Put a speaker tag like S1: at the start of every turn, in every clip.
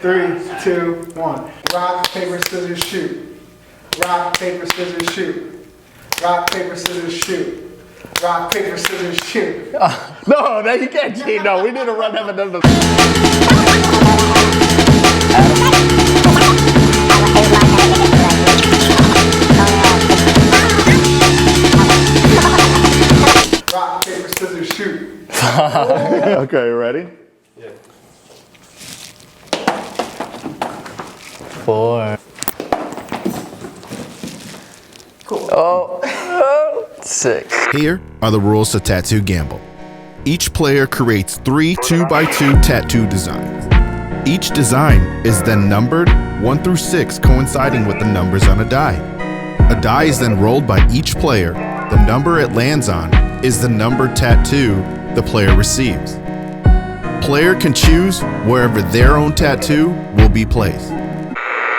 S1: 3, 2, 1. Rock, paper, scissors, shoot. Rock, paper, scissors, shoot. Rock, paper, scissors, shoot. Rock, paper, scissors, shoot.
S2: No, you can't cheat. No, we need to run have another.
S1: Rock, paper, scissors, shoot.
S2: Okay, you ready?
S1: Yeah.
S3: 4.
S1: Cool.
S3: Oh, 6.
S4: Here are the rules to Tattoo Gamble. Each player creates 3 2x2 tattoo designs. Each design is then numbered 1 through 6, coinciding with the numbers on a die. A die is then rolled by each player. The number it lands on is the numbered tattoo the player receives. Player can choose wherever their own tattoo will be placed.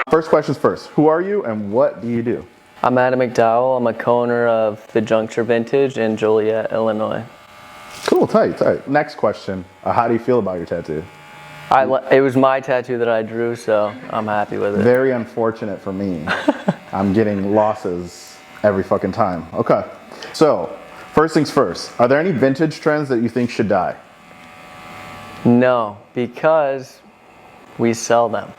S2: First questions first. Who are you and what do you do?
S3: I'm Adam McDowell. I'm a co-owner of the Juncture Vintage in Joliet, Illinois.
S2: Cool, tight. Next question. How do you feel about your tattoo?
S3: It was my tattoo that I drew, so I'm happy with it.
S2: Very unfortunate for me. I'm getting losses every fucking time. Okay. So, first things first. Are there any vintage trends that you think should die?
S3: No, because we sell them.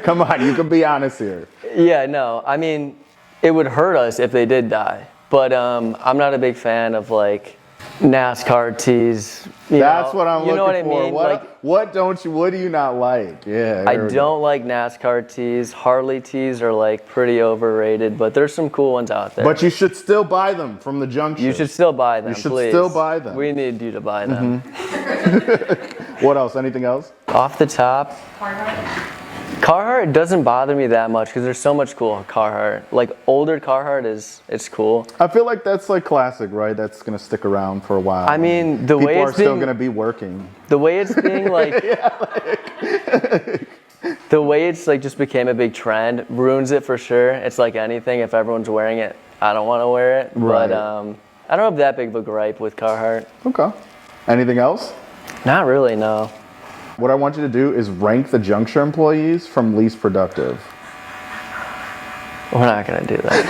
S2: Come on, you can be honest here.
S3: Yeah, no. I mean, it would hurt us if they did die. But I'm not a big fan of like NASCAR tees.
S2: That's what I'm looking for.
S3: What I mean?
S2: What do you not like? Yeah.
S3: I don't like NASCAR tees. Harley tees are like pretty overrated, but there's some cool ones out there.
S2: But you should still buy them from the Juncture.
S3: You should still buy them,
S2: You should
S3: please.
S2: still buy them.
S3: We need you to buy them.
S2: What else? Anything else?
S3: Off the top, Carhartt doesn't bother me that much because there's so much cool Carhartt. Like older Carhartt it's cool.
S2: I feel like that's like classic, right? That's gonna stick around for a while.
S3: I mean, the
S2: People
S3: way
S2: are
S3: it's
S2: still
S3: being,
S2: gonna be working.
S3: the way it's being like, the way it's like just became a big trend ruins it for sure. It's like anything. If everyone's wearing it, I don't want to wear it.
S2: Right.
S3: But I don't have that big of a gripe with Carhartt.
S2: Okay. Anything else?
S3: Not really, no.
S2: What I want you to do is rank the Juncture employees from least productive.
S3: We're not gonna do that.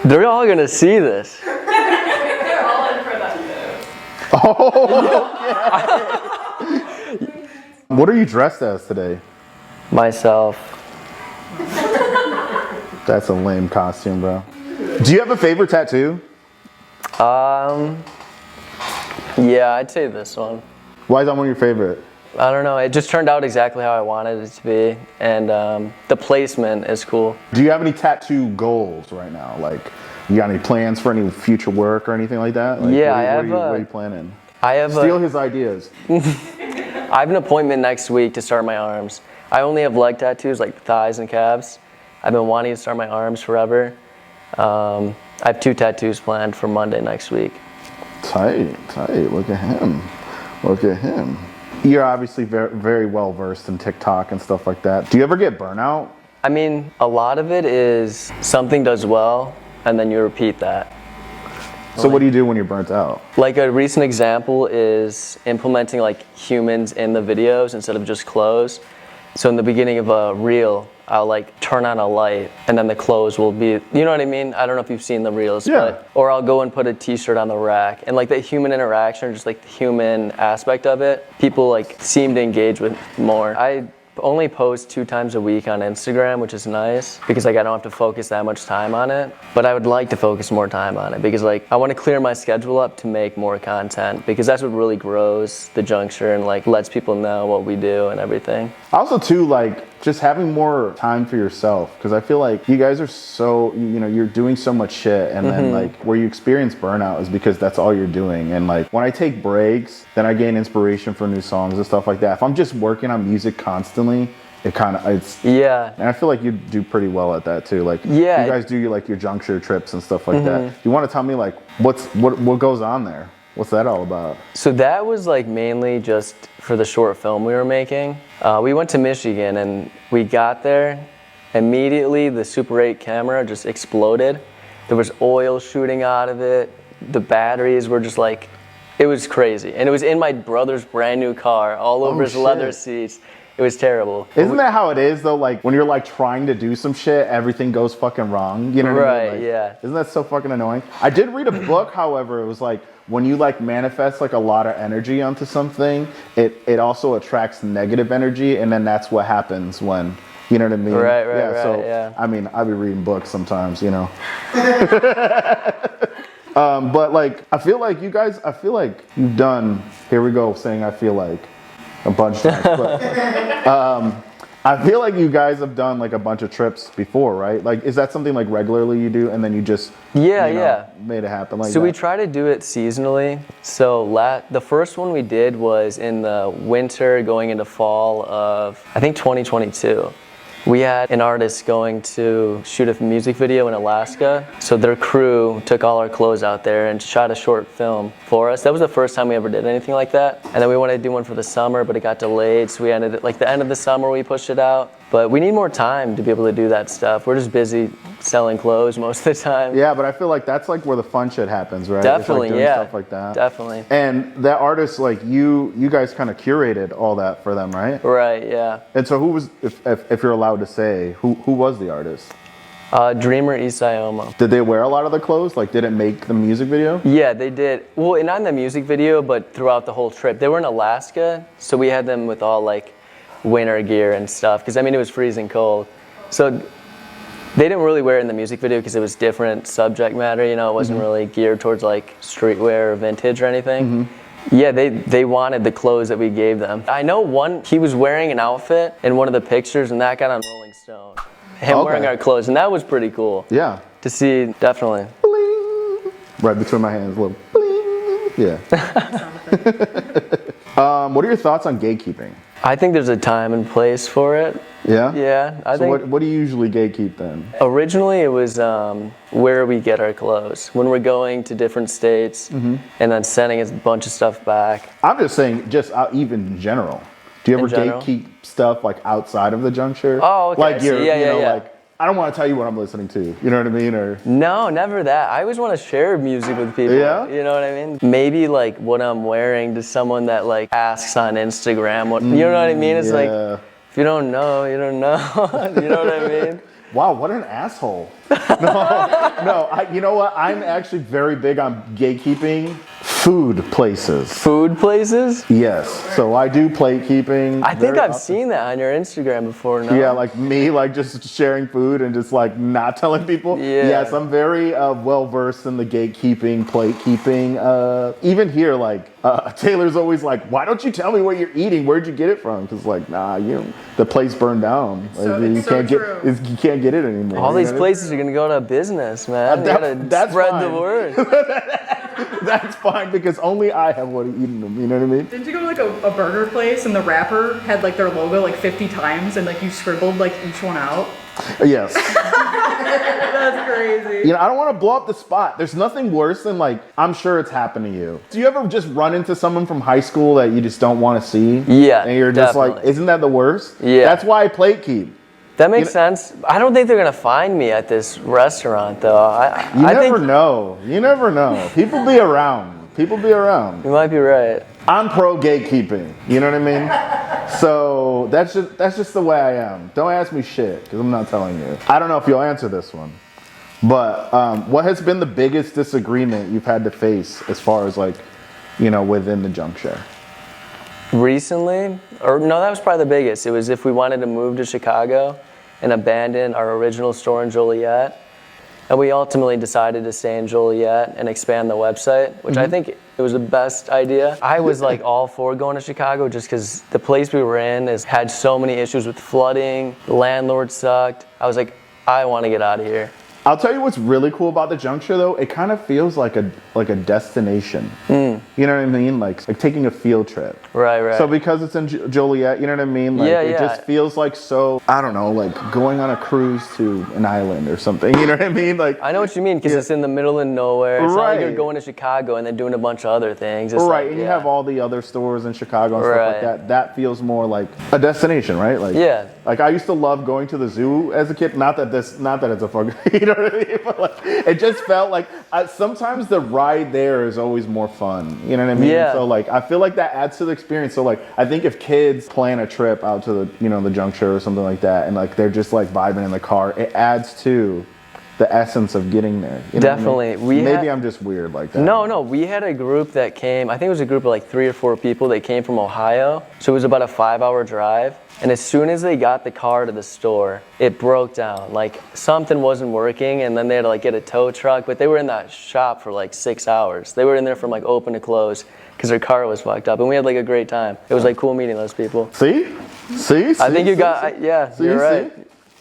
S3: They're all gonna see this.
S5: They're all unproductive.
S2: Oh, okay. What are you dressed as today?
S3: Myself.
S2: That's a lame costume, bro. Do you have a favorite tattoo?
S3: Yeah, I'd say this one.
S2: Why is that one of your favorite?
S3: I don't know. It just turned out exactly how I wanted it to be, and the placement is cool.
S2: Do you have any tattoo goals right now? Like, you got any plans for any future work or anything like that? Like,
S3: Yeah,
S2: what are you planning?
S3: I have
S2: Steal his ideas.
S3: I have an appointment next week to start my arms. I only have leg tattoos, like thighs and calves. I've been wanting to start my arms forever. I have 2 tattoos planned for Monday next week.
S2: Tight. Look at him. You're obviously very, very well versed in TikTok and stuff like that. Do you ever get burnout?
S3: I mean, a lot of it is something does well, and then you repeat that.
S2: So what do you do when you're burnt out?
S3: Like a recent example is implementing like humans in the videos instead of just clothes. So in the beginning of a reel, I'll like turn on a light and then the clothes will be, you know what I mean? I don't know if you've seen the reels,
S2: Yeah.
S3: or I'll go and put a t-shirt on the rack, and like the human interaction, just like the human aspect of it, people like seem to engage with more. I only post 2 times a week on Instagram, which is nice because like I don't have to focus that much time on it, but I would like to focus more time on it because like I want to clear my schedule up to make more content because that's what really grows the Juncture and like lets people know what we do and everything.
S2: Also too, like just having more time for yourself, because I feel like you guys are so, you're doing so much shit, and then like where you experience burnout is because that's all you're doing. And like when I take breaks, then I gain inspiration for new songs and stuff like that. If I'm just working on music constantly, it's
S3: Yeah.
S2: And I feel like you do pretty well at that too. Like
S3: Yeah.
S2: you guys do your Juncture trips and stuff like that. You want to tell me like what goes on there? What's that all about?
S3: So that was like mainly just for the short film we were making. We went to Michigan and we got there. Immediately the Super 8 camera just exploded There was oil shooting out of it. The batteries were just like, it was crazy. And it was in my brother's brand new car, all over his leather seats. It was terrible.
S2: Isn't that how it is though? Like when you're like trying to do some shit, everything goes fucking wrong. You know what I mean? Like,
S3: yeah.
S2: Isn't that so fucking annoying? I did read a book, however, it was like when you like manifest like a lot of energy onto something, it also attracts negative energy, and then that's what happens when, you know what I mean?
S3: Right,
S2: So I mean, I be reading books sometimes, you know. But like I feel like you've done, here we go saying I feel like a bunch of times, but I feel like you guys have done like a bunch of trips before, right? Like, is that something like regularly you do, and then you just made it happen like that?
S3: So we try to do it seasonally. So the first one we did was in the winter going into fall of, I think, 2022. We had an artist going to shoot a music video in Alaska. So their crew took all our clothes out there and shot a short film for us. That was the first time we ever did anything like that. And then we wanted to do one for the summer, but it got delayed. So we ended it like the end of the summer, we pushed it out. But we need more time to be able to do that stuff. We're just busy selling clothes most of the time.
S2: Yeah, but I feel like that's like where the fun shit happens, right?
S3: Definitely,
S2: it's like doing stuff like that.
S3: Definitely.
S2: And that artist, like you guys kind of curated all that for them, right?
S3: Right, yeah.
S2: And so who was, if you're allowed to say, who was the artist?
S3: Dreamer Isayama.
S2: Did they wear a lot of the clothes? Like, did it make the music video?
S3: Yeah, they did. Well, not in the music video, but throughout the whole trip. They were in Alaska, so we had them with all like winter gear and stuff, because I mean it was freezing cold. So they didn't really wear it in the music video because it was different subject matter, you know, it wasn't really geared towards like streetwear or vintage or anything. Yeah, they wanted the clothes that we gave them. I know he was wearing an outfit in one of the pictures, and that got on Rolling Stone. Him wearing our clothes, and that was pretty cool.
S2: Yeah.
S3: To see, definitely.
S2: Bling. Right between my hands, a little bling. Yeah. What are your thoughts on gatekeeping?
S3: I think there's a time and place for it.
S2: Yeah?
S3: Yeah, I think.
S2: What do you usually gatekeep then?
S3: Originally, it was where we get our clothes. When we're going to different states and then sending a bunch of stuff back.
S2: I'm just saying, even in general. Do you ever gatekeep stuff like outside of the Juncture?
S3: Oh, okay.
S2: Like you're,
S3: yeah.
S2: like, I don't want to tell you what I'm listening to. You know what I mean? Or
S3: no, never that. I always want to share music with people.
S2: Yeah?
S3: You know what I mean? Maybe like what I'm wearing to someone that like asks on Instagram. What you know what I mean? It's like, if you don't know, you don't know. You know what I mean?
S2: Wow, what an asshole. No, you know what? I'm actually very big on gatekeeping food places.
S3: Food places?
S2: Yes. So I do plate keeping.
S3: I think I've seen that on your Instagram before, no?
S2: Yeah, like me, like just sharing food and just like not telling people.
S3: Yeah.
S2: Yes, I'm very well versed in the gatekeeping, plate keeping. Even here, like Taylor's always like, "Why don't you tell me what you're eating? Where'd you get it from?" Because like, nah, the place burned down. You can't get it anymore.
S3: All these places are gonna go out of business, man. You gotta spread the word.
S2: That's fine because only I have what eaten them. You know what I mean?
S5: Didn't you go to like a burger place and the wrapper had like their logo like 50 times and like you scribbled like each one out?
S2: Yes.
S5: That's crazy.
S2: You know, I don't want to blow up the spot. There's nothing worse than like, I'm sure it's happened to you. Do you ever just run into someone from high school that you just don't want to see?
S3: Yeah,
S2: and you're just
S3: definitely.
S2: like, isn't that the worst?
S3: Yeah.
S2: That's why I plate keep.
S3: That makes sense. I don't think they're gonna find me at this restaurant, though.
S2: You never know. You never know. People be around. You
S3: might be right.
S2: I'm pro gatekeeping. You know what I mean? So that's just the way I am. Don't ask me shit because I'm not telling you. I don't know if you'll answer this one, but what has been the biggest disagreement you've had to face as far as like, you know, within the Juncture?
S3: Recently, or no, that was probably the biggest. It was if we wanted to move to Chicago and abandon our original store in Joliet. And we ultimately decided to stay in Joliet and expand the website, which I think it was the best idea. I was like all for going to Chicago just because the place we were in had so many issues with flooding, the landlord sucked. I was like, I want to get out of here.
S2: I'll tell you what's really cool about the Juncture though, it kind of feels like a destination. You You know what I mean? Like taking a field trip.
S3: Right.
S2: So because it's in Joliet, you know what I mean? Like,
S3: Yeah,
S2: it just feels like so, I don't know, like going on a cruise to an island or something. You know what I mean? Like
S3: I know what you mean, because it's in the middle of nowhere. It's not like you're
S2: Right.
S3: going to Chicago and then doing a bunch of other things. It's
S2: right,
S3: like,
S2: and you have all the other stores in Chicago and stuff like
S3: Right.
S2: that. That feels more like a destination, right? Like
S3: Yeah.
S2: Like I used to love going to the zoo as a kid. Not that it's a fucking, you know what I mean? But like, it just felt like sometimes the ride there is always more fun. You know what I mean?
S3: Yeah.
S2: So like I feel like that adds to the experience. So like I think if kids plan a trip out to the Juncture or something like that, and like they're just like vibing in the car, it adds to the essence of getting there. You know what I mean?
S3: Definitely.
S2: Maybe I'm just weird like that.
S3: No, we had a group that came, I think it was a group of like 3 or 4 people that came from Ohio. So it was about a 5-hour drive. And as soon as they got the car to the store, it broke down. Like something wasn't working, and then they had to like get a tow truck. But they were in that shop for like 6 hours. They were in there from like open to close because their car was fucked up. And we had like a great time. It was like cool meeting those people.
S2: See?
S3: I think you got, yeah, you're right.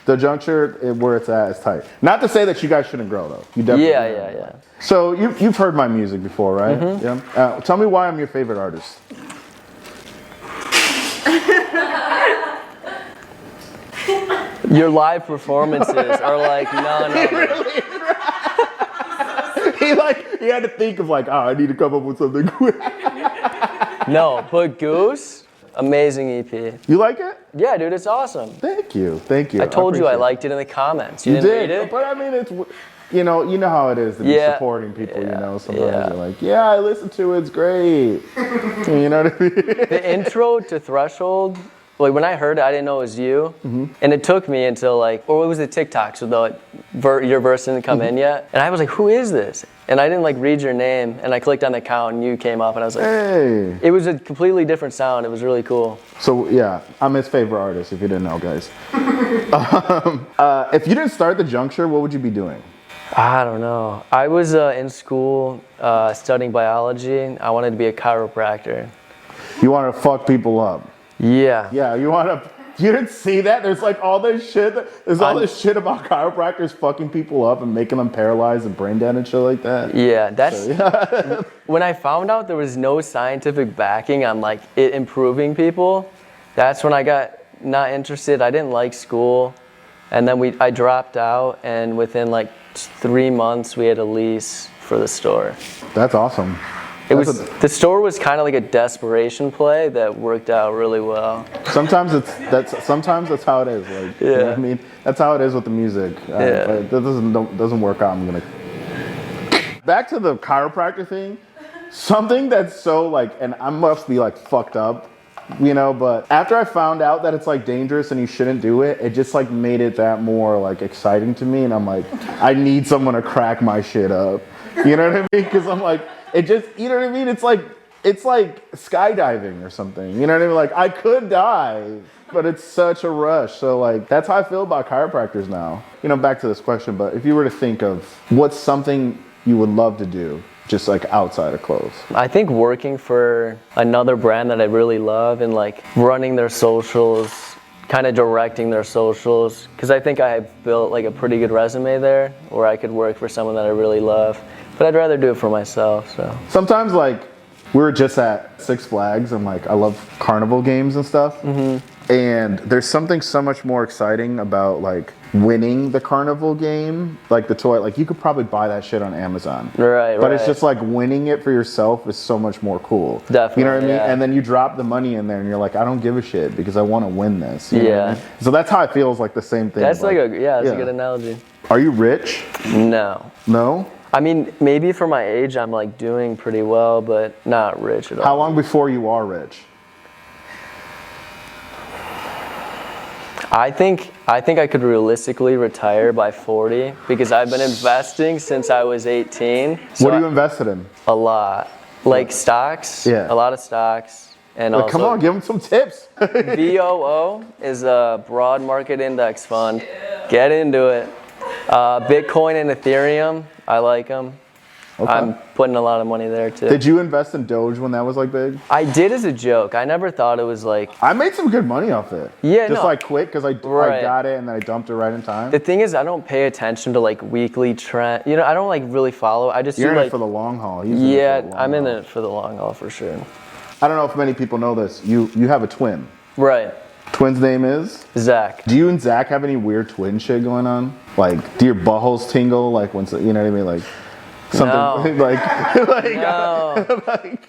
S2: The Juncture, where it's at, is tight. Not to say that you guys shouldn't grow, though. You definitely
S3: Yeah.
S2: So you've heard my music before, right?
S3: Mm-hmm.
S2: Yeah. Tell me why I'm your favorite artist.
S3: Your live performances are like none other.
S2: He had to think of like, I need to come up with something quick.
S3: No, but Goose, amazing EP.
S2: You like it?
S3: Yeah, dude, it's awesome.
S2: Thank you.
S3: I told you I
S2: appreciate it.
S3: liked it in the comments. You
S2: You
S3: didn't
S2: did,
S3: read it?
S2: but I mean, it's you know how it is to be supporting people. You know, sometimes
S3: yeah.
S2: you're like, yeah, I listened to it. It's great. You know what I mean?
S3: The intro to Threshold, like when I heard it, I didn't know it was you.
S2: Mm-hmm.
S3: And it took me until like, or it was the TikTok, so your verse didn't come in yet. And I was like, who is this? And I didn't like read your name, and I clicked on the account and you came up, and I was like,
S2: Hey.
S3: it was a completely different sound. It was really cool.
S2: So yeah, I'm his favorite artist. If you didn't know, guys. If you didn't start the Juncture, what would you be doing?
S3: I don't know. I was in school studying biology. I wanted to be a chiropractor.
S2: You want to fuck people up?
S3: Yeah.
S2: Yeah, you want to. You didn't see that? There's like all this shit. There's all this shit about chiropractors fucking people up and making them paralyzed and brain dead and shit like that.
S3: Yeah, that's when I found out there was no scientific backing on like it improving people. That's when I got not interested. I didn't like school, and then I dropped out, and within like 3 months we had a lease for the store.
S2: That's awesome.
S3: The store was kind of like a desperation play that worked out really well.
S2: Sometimes that's how it is. Like, you know what I mean, that's how it is with the music. If that doesn't work out, I'm gonna. Back to the chiropractor thing. Something that's so like, and I must be like fucked up, you know. But after I found out that it's like dangerous and you shouldn't do it, it just like made it that more like exciting to me. And I'm like, I need someone to crack my shit up. You know what I mean? Because I'm like. It just, you know what I mean? It's like skydiving or something. You know what I mean? Like I could die, but it's such a rush. So like that's how I feel about chiropractors now. You know, back to this question, but if you were to think of what's something you would love to do, just like outside of clothes.
S3: I think working for another brand that I really love and like running their socials, kind of directing their socials, because I think I built like a pretty good resume there where I could work for someone that I really love. But I'd rather do it for myself, so.
S2: Sometimes, like, we were just at Six Flags, and, like, I love carnival games and stuff. Mm-hmm. And there's something so much more exciting about, like, winning the carnival game. Like, the toy, like, you could probably buy that shit on Amazon.
S3: Right.
S2: But it's just, like, winning it for yourself is so much more cool.
S3: Definitely,
S2: You know what I mean?
S3: yeah.
S2: And then you drop the money in there, and you're like, I don't give a shit because I want to win this. You know what I
S3: Yeah.
S2: mean? So that's how it feels, like, the same thing.
S3: That's like a good analogy.
S2: Are you rich?
S3: No.
S2: No?
S3: I mean, maybe for my age, I'm like doing pretty well, but not rich at all.
S2: How long before you are rich?
S3: I think I could realistically retire by 40 because I've been investing since I was 18. So
S2: What are you invested in?
S3: A lot. Like stocks.
S2: Yeah.
S3: A lot of stocks. And
S2: Like,
S3: also
S2: come on, give them some tips.
S3: VOO is a broad market index fund. Get into it. Bitcoin and Ethereum, I like them.
S2: Okay.
S3: I'm putting a lot of money there too.
S2: Did you invest in Doge when that was like big?
S3: I did as a joke. I never thought it was like.
S2: I made some good money off it.
S3: Yeah,
S2: Just
S3: no.
S2: like quick because I
S3: Right.
S2: got it and then I dumped it right in time.
S3: The thing is, I don't pay attention to like weekly trend. You know, I don't like really follow. I just
S2: You're
S3: do
S2: in
S3: like.
S2: it for the long haul. He's in it
S3: Yeah,
S2: for the long
S3: I'm in
S2: haul.
S3: it for the long haul for sure.
S2: I don't know if many people know this. You have a twin.
S3: Right,
S2: Twin's name is?
S3: Zach.
S2: Do you and Zach have any weird twin shit going on? Like, do your buttholes tingle? Like, when, you know what I mean? Like, something
S3: No.
S2: like,
S3: No.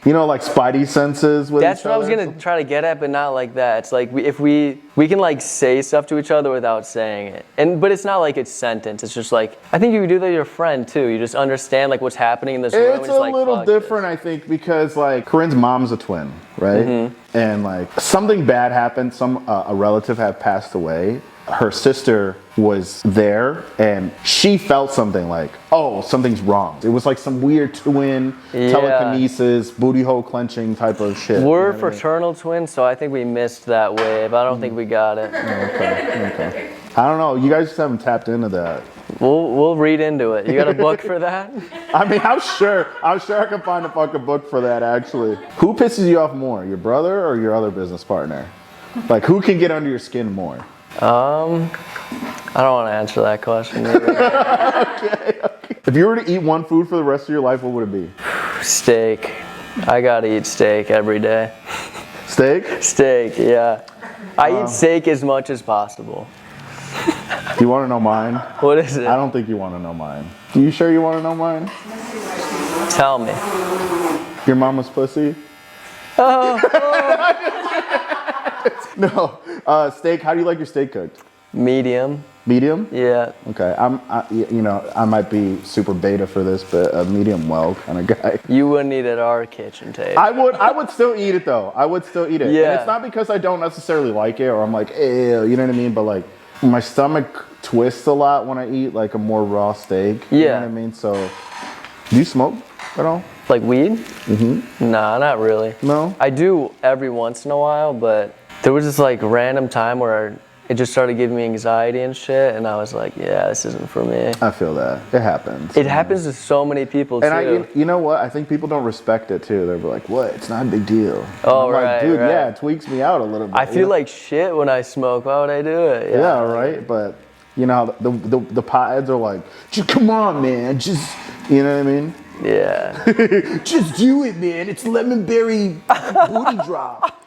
S2: you know, like Spidey senses with
S3: That's
S2: each
S3: what I was
S2: other?
S3: gonna try to get at, but not like that. It's like if we can like say stuff to each other without saying it, but it's not like it's sentence. It's just like I think you would do that to your friend too. You just understand like what's happening in this room. and
S2: It's
S3: just,
S2: a
S3: like,
S2: little
S3: fuck
S2: different, I think, because like Corinne's mom's a twin, right?
S3: Mm-hmm.
S2: And like something bad happened. A relative had passed away. Her sister was there, and she felt something like, oh, something's wrong. It was like some weird twin
S3: Yeah.
S2: telekinesis, booty hole clenching type of shit.
S3: We're
S2: you know what I mean?
S3: fraternal twins, so I think we missed that wave. I don't think we got it.
S2: Okay. I don't know. You guys just haven't tapped into that.
S3: We'll read into it. You got a book for that?
S2: I mean, I'm sure I can find a fucking book for that, actually. Who pisses you off more, your brother or your other business partner? Like, who can get under your skin more?
S3: I don't want to answer that question either.
S2: Okay. If you were to eat one food for the rest of your life, what would it be?
S3: Steak. I gotta eat steak every day.
S2: Steak?
S3: Steak, yeah. I eat steak as much as possible.
S2: Do you want to know mine?
S3: What is it?
S2: I don't think you want to know mine. Are you sure you want to know mine?
S3: Tell me.
S2: Your mama's pussy? No. Steak. How do you like your steak cooked?
S3: Medium.
S2: Medium?
S3: Yeah.
S2: Okay. I might be super beta for this, but a medium well kind of guy.
S3: You wouldn't eat at our kitchen table.
S2: I would still eat it though. I would still eat it.
S3: Yeah.
S2: And it's not because I don't necessarily like it or I'm like, ew, you know what I mean? But like my stomach twists a lot when I eat like a more raw steak. You know
S3: Yeah.
S2: what I mean? So, do you smoke at all?
S3: Like weed? Mm-hmm. Nah, not really.
S2: No?
S3: I do every once in a while, but there was this like random time where it just started giving me anxiety and shit, and I was like, yeah, this isn't for me.
S2: I feel that. It happens.
S3: It happens to so many people too.
S2: And you know what? I think people don't respect it too. They're like, "What? It's not a big deal."
S3: Oh,
S2: I'm like,
S3: right,
S2: dude,
S3: right.
S2: yeah, it tweaks me out a little bit.
S3: I feel like shit when I smoke. Why would I do it?
S2: yeah, right. But you know, the potheads are like, "Just come on, man. Just, you know what I mean?
S3: Yeah.
S2: Just do it, man. It's lemon berry booty drop.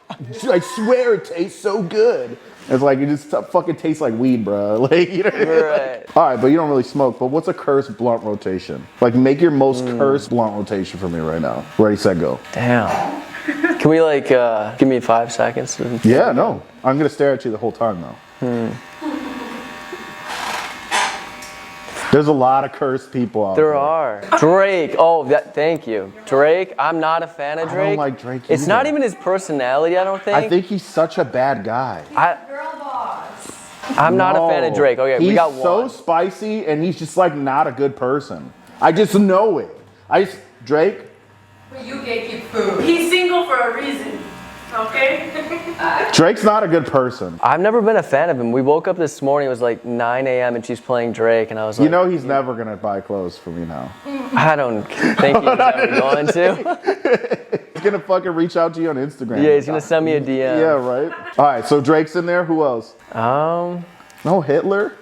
S2: I swear it tastes so good." It's like it just fucking tastes like weed, bro. Like, you know what I mean?
S3: Right.
S2: All right, but you don't really smoke. But what's a cursed blunt rotation? Like, make your most cursed blunt rotation for me right now. Ready, set, go.
S3: Damn. Can we like give me 5 seconds?
S2: Yeah, no. I'm gonna stare at you the whole time though. There's a lot of cursed people out there.
S3: There are. Drake. Oh, thank you. Drake. I'm not a fan of
S2: I
S3: Drake.
S2: don't like Drake
S3: It's not
S2: either.
S3: even his personality, I don't think.
S2: I think he's such a bad guy.
S6: Girl boss.
S3: I'm not a fan of Drake. Okay,
S2: he's
S3: we got
S2: so
S3: one.
S2: spicy and he's just like not a good person. I just know it. Drake,
S6: But you gatekeep food. He's single for a reason. Okay?
S2: Drake's not a good person.
S3: I've never been a fan of him. We woke up this morning, it was like 9 a.m. and she's playing Drake, and I was like,
S2: You know he's never gonna buy clothes for me now.
S3: I don't think he's ever going to.
S2: He's gonna fucking reach out to you on Instagram.
S3: Yeah, he's gonna send me a DM.
S2: Yeah, right. All right, so Drake's in there. Who else? No, Hitler.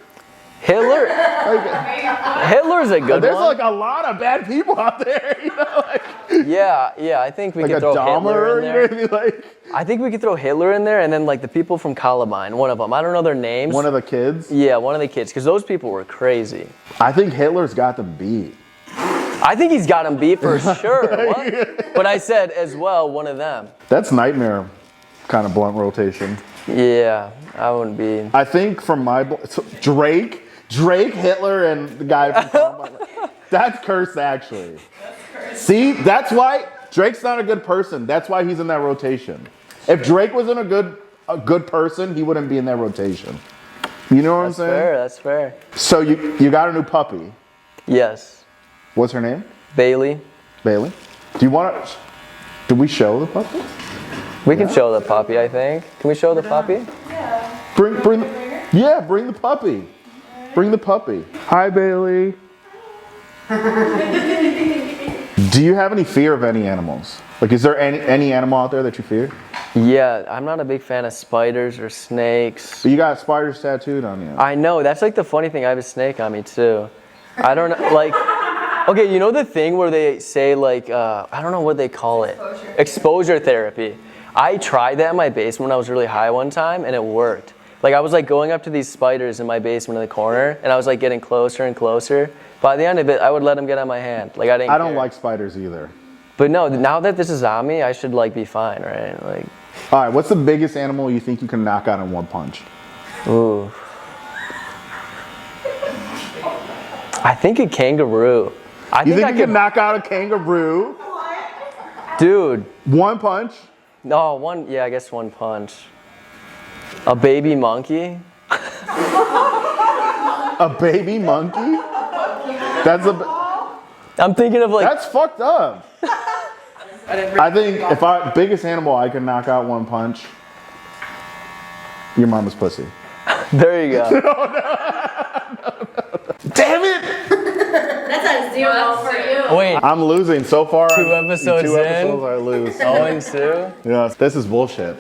S3: Hitler.
S2: Like,
S3: Hitler's a good
S2: there's
S3: one.
S2: like a lot of bad people out there. You know, like
S3: Yeah, I think we
S2: like
S3: could
S2: a
S3: throw Hitler
S2: Dahmer.
S3: in
S2: You know
S3: there.
S2: what I mean? Like
S3: I think we could throw Hitler in there, and then like the people from Columbine, one of them. I don't know their names.
S2: one of the kids.
S3: Yeah, one of the kids, because those people were crazy.
S2: I think Hitler's got them beat.
S3: I think he's got him beat for sure. What? But I said as well, one of them.
S2: That's nightmare kind of blunt rotation.
S3: Yeah, I wouldn't be.
S2: I think from so Drake, Hitler, and the guy from Columbine. That's cursed, actually. See, that's why Drake's not a good person. That's why he's in that rotation. If Drake wasn't a good person, he wouldn't be in that rotation. You know what I'm saying?
S3: That's fair.
S2: So you got a new puppy.
S3: Yes.
S2: What's her name?
S3: Bailey.
S2: Bailey. Do you want to? Do we show the puppy?
S3: We can show the puppy, I think. Can we show the puppy?
S2: Bring the puppy. Bring the puppy. Hi, Bailey. Do you have any fear of any animals? Like, is there any animal out there that you fear?
S3: Yeah, I'm not a big fan of spiders or snakes.
S2: But you got spiders tattooed on you.
S3: I know, that's like the funny thing. I have a snake on me too. I don't know, like, okay, you know the thing where they say like, I don't know what they call it. Exposure therapy. I tried that in my basement when I was really high one time and it worked. Like I was like going up to these spiders in my basement in the corner and I was like getting closer and closer. By the end of it, I would let them get on my hand. Like I didn't
S2: I don't
S3: care.
S2: like spiders either.
S3: But no, now that this is on me, I should like be fine, right? Like,
S2: All right, what's the biggest animal you think you can knock out in one punch?
S3: ooh. I think a kangaroo.
S2: You think you can knock out a kangaroo?
S3: Dude.
S2: One punch?
S3: No, yeah, I guess one punch. A baby monkey?
S2: A baby monkey?
S3: I'm thinking of like,
S2: That's fucked up. I think biggest animal I can knock out one punch, your mama's pussy.
S3: there you go.
S2: Damn it!
S6: That's a 0 for you.
S3: Wait,
S2: I'm losing so far.
S3: Two episodes
S2: Two
S3: in?
S2: episodes I lose.
S3: 0-2?
S2: Yeah, this is bullshit.